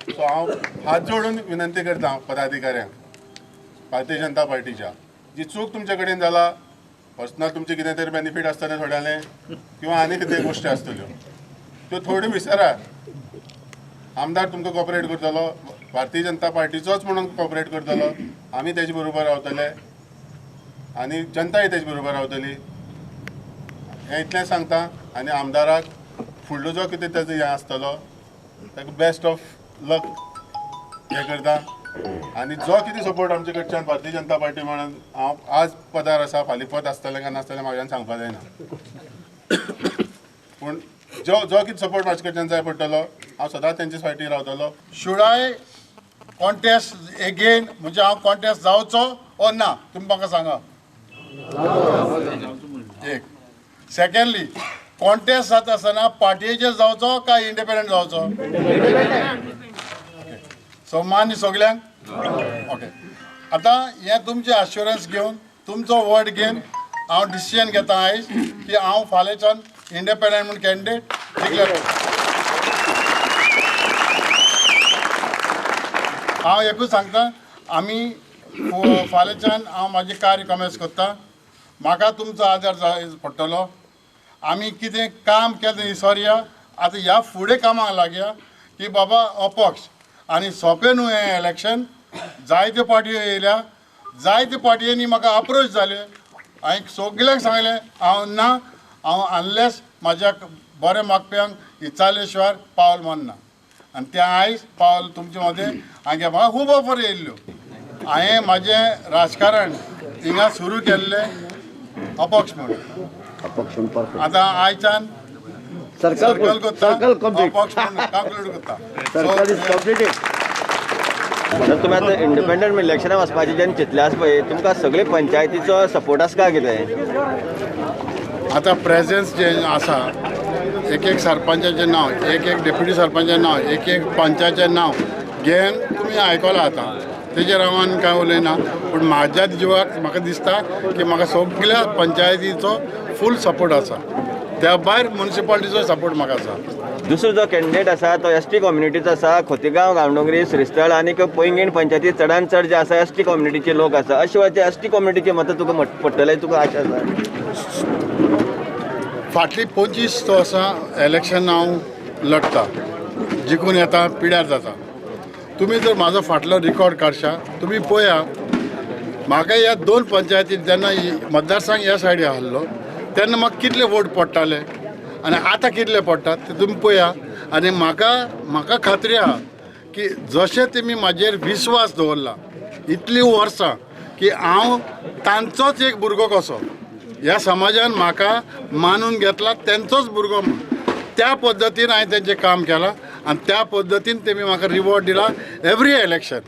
So हांव हात जोडून विनंती करता पदाधिकाऱ्यांक भारतीय जनता पार्टीच्या जी चूक तुमचे कडेन जाला पर्सनल तुमचे कितें तरी बेनिफीट आसतलें थोड्यालें किंवा आनी कितें गोश्टी आसतल्यो त्यो थोड्यो विसरा आमदार तुमकां कॉपरेट करतलो भारतीय जनता पार्टीचोच म्हणून कॉपरेट करतलो आमी तेजे बरोबर रावतले आनी जनताय तेजे बरोबर रावतली हें इतलें सांगता आनी आमदाराक फुडलो जो कितें तेजो हें आसतलो ताका बेस्ट ऑफ लक हें करता आनी जो कितें सपोर्ट आमचे कडच्यान भारतीय जनता पार्टी म्हणून हांव आज पदार आसा फाल्यां पद आसतलें काय नासतलें म्हाज्यान सांगपाक जायना पूण जो कितें सपोर्ट म्हाजे कडच्यान जाय पडटलो हांव सदांच तेंचे फाटीं रावतलो. शुड आय कॉन्टेस्ट एगेन म्हणजे हांव कॉन्टेस्ट जावचो ओ ना तुमी म्हाका सांगा. एक सेकंडली कॉन्टेस्ट जाता आसतना पार्टयेचेर जावचो काय इंडिपेंडंट जावचो. सो मान्य सगल्यांक ओके. आतां हें तुमचें अश्युरन्स घेवन तुमचो वर्ड घेवन हांव डिसिजन घेता आयज की हांव फाल्यांच्यान इंडिपेंडंट म्हणून कॅन्डिडेट डिक्लेअर हांव एकूच सांगता आमी फाल्यांच्यान हांव म्हाजें कार्य कमेंस करता. म्हाका तुमचो आदार जाय पडटलो. आमी कितें काम केलें विसरया आतां ह्या फुडें कामाक लागया की बाबा अपक्ष आनी सोंपें न्हू हें इलेक्शन. जायत्यो पार्टयो येयल्या जायत्यो पार्टयांनी म्हाका अप्रोच जाले हांवें सगल्यांक सांगलें हांव ना हांव अनलेस म्हाज्या बरें मागप्यांक विचारले शिवाय पावल मानना आनी तें आयज पावल तुमचे मदें हांवें म्हाका खूब ऑफर येयल्ल्यो. हांवें म्हाजें राजकारण हिंगा सुरू केल्लें अपक्ष म्हणून आतां आयच्यान सर्कल करता अपक्ष म्हणून कंक्लूड करता. तर तुम्ही आता इंडिपेंडंट इलेक्शनाक वचपाचें जेन्ना चिंतले आसा पळय तुमकां सगळे पंचायतीचो सपोर्ट आसा काय कितें. आतां प्रेझेन्स जे आसा एक सरपंचाचें नांव एक डेप्युटी सरपंचाचें नांव एक पंचाचें नांव घेवन तुमी आयकलां आतां तेजेर हांव कांय उलयना पूण म्हाज्या जिवाक म्हाका दिसता की म्हाका सगळ्या पंचायतीचो फूल सपोर्ट आसा. त्या भायर म्युनिसिपालिटीचो सपोर्ट म्हाका आसा. दुसरो जो कॅन्डिडेट आसा तो एसटी कम्युनिटीचो आसा. खोतीगांव गांवडोंगरी श्रीस्थळ आनी पैंगीण पंचायती चडांत चड जे आसा एसटी कम्युनिटीचे लोक आसा. अशें वेळार ते एसटी कम्युनिटीचे मतां तुका पडटले तुका आशा आसा. फाटली 25 वर्सां इलेक्शन हांव लढता जिखून येता पिड्यार जाता. तुमी जर म्हाजो फाटलो रिकॉर्ड काडशा तुमी पळया म्हाका ह्या 2 पंचायतीन जेन्ना मतदारसंघ ह्या सायडीक आहलो तेन्ना म्हाका कितले वोट पडटाले आनी आतां कितले पडटात ते तुमी पळया. आनी म्हाका खात्री आहा की जशें तुमी म्हाजेर विश्वास दवरला इतलीं वर्सां की हांव तांचोच एक भुरगो कसो ह्या समाजान म्हाका मानून घेतला तेंचोच भुरगो त्या पद्दतीन हांवें तेंचें काम केलां आनी त्या पद्दतीन तेमी म्हाका रिवॉर्ड दिला एवरी इलेक्शन.